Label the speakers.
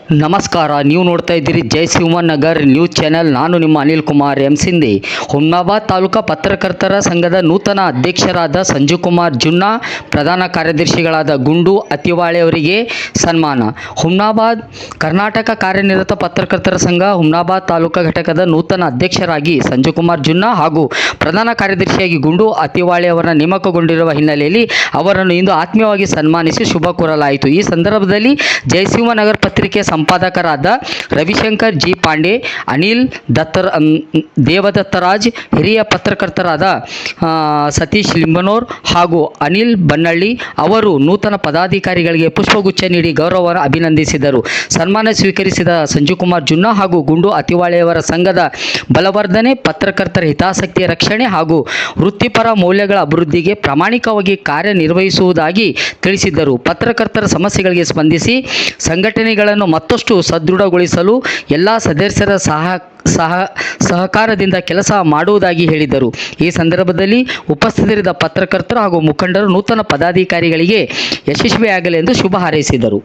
Speaker 1: ನಮಸ್ಕಾರ, ನೀವು ನೋಡ್ತಾ ಇದ್ದೀರಿ ಜೈ ಶಿವನಗರ್ ನ್ಯೂಸ್ ಚಾನೆಲ್. ನಾನು ನಿಮ್ಮ ಅನಿಲ್ ಕುಮಾರ್ ಎಂ ಸಿಂಧಿ. ಹುಮ್ನಾಬಾದ್ ತಾಲೂಕಾ ಪತ್ರಕರ್ತರ ಸಂಘದ ನೂತನ ಅಧ್ಯಕ್ಷರಾದ ಸಂಜು ಕುಮಾರ್ ಜುನ್ನಾ, ಪ್ರಧಾನ ಕಾರ್ಯದರ್ಶಿಗಳಾದ ಗುಂಡು ಅತಿವಾಳೆ ಅವರಿಗೆ ಸನ್ಮಾನ. ಹುಮ್ನಾಬಾದ್ ಕರ್ನಾಟಕ ಕಾರ್ಯನಿರತ ಪತ್ರಕರ್ತರ ಸಂಘ ಹುಮ್ನಾಬಾದ್ ತಾಲೂಕಾ ಘಟಕದ ನೂತನ ಅಧ್ಯಕ್ಷರಾಗಿ ಸಂಜು ಕುಮಾರ್ ಜುನ್ನಾ ಹಾಗೂ ಪ್ರಧಾನ ಕಾರ್ಯದರ್ಶಿಯಾಗಿ ಗುಂಡು ಅತಿವಾಳೆ ಅವರನ್ನು ನೇಮಕಗೊಂಡಿರುವ ಹಿನ್ನೆಲೆಯಲ್ಲಿ ಅವರನ್ನು ಇಂದು ಆತ್ಮೀಯವಾಗಿ ಸನ್ಮಾನಿಸಿ ಶುಭ ಕೋರಲಾಯಿತು. ಈ ಸಂದರ್ಭದಲ್ಲಿ ಜೈ ಶಿವನಗರ್ ಪತ್ರಿಕೆ ಸಂಪಾದಕರಾದ ರವಿಶಂಕರ್ ಜಿ ಪಾಂಡೆ, ಅನಿಲ್ ದೇವದತ್ತರಾಜ್, ಹಿರಿಯ ಪತ್ರಕರ್ತರಾದ ಸತೀಶ್ ಲಿಂಬನೂರ್ ಹಾಗೂ ಅನಿಲ್ ಬನ್ನಳ್ಳಿ ಅವರು ನೂತನ ಪದಾಧಿಕಾರಿಗಳಿಗೆ ಪುಷ್ಪಗುಚ್ಛ ನೀಡಿ ಗೌರವವನ್ನು ಅಭಿನಂದಿಸಿದರು. ಸನ್ಮಾನ ಸ್ವೀಕರಿಸಿದ ಸಂಜು ಕುಮಾರ್ ಜುನ್ನಾ ಹಾಗೂ ಗುಂಡು ಅತಿವಾಳೆಯವರ ಸಂಘದ ಬಲವರ್ಧನೆ, ಪತ್ರಕರ್ತರ ಹಿತಾಸಕ್ತಿಯ ರಕ್ಷಣೆ ಹಾಗೂ ವೃತ್ತಿಪರ ಮೌಲ್ಯಗಳ ಅಭಿವೃದ್ಧಿಗೆ ಪ್ರಾಮಾಣಿಕವಾಗಿ ಕಾರ್ಯನಿರ್ವಹಿಸುವುದಾಗಿ ತಿಳಿಸಿದ್ದರು. ಪತ್ರಕರ್ತರ ಸಮಸ್ಯೆಗಳಿಗೆ ಸ್ಪಂದಿಸಿ ಸಂಘಟನೆಗಳನ್ನು ಮತ್ತಷ್ಟು ಸದೃಢಗೊಳಿಸಲು ಎಲ್ಲ ಸದಸ್ಯರ ಸಹಕಾರದಿಂದ ಕೆಲಸ ಮಾಡುವುದಾಗಿ ಹೇಳಿದರು. ಈ ಸಂದರ್ಭದಲ್ಲಿ ಉಪಸ್ಥಿತರಿದ್ದ ಪತ್ರಕರ್ತರು ಹಾಗೂ ಮುಖಂಡರು ನೂತನ ಪದಾಧಿಕಾರಿಗಳಿಗೆ ಯಶಸ್ವಿಯಾಗಲಿ ಎಂದು ಶುಭ ಹಾರೈಸಿದರು.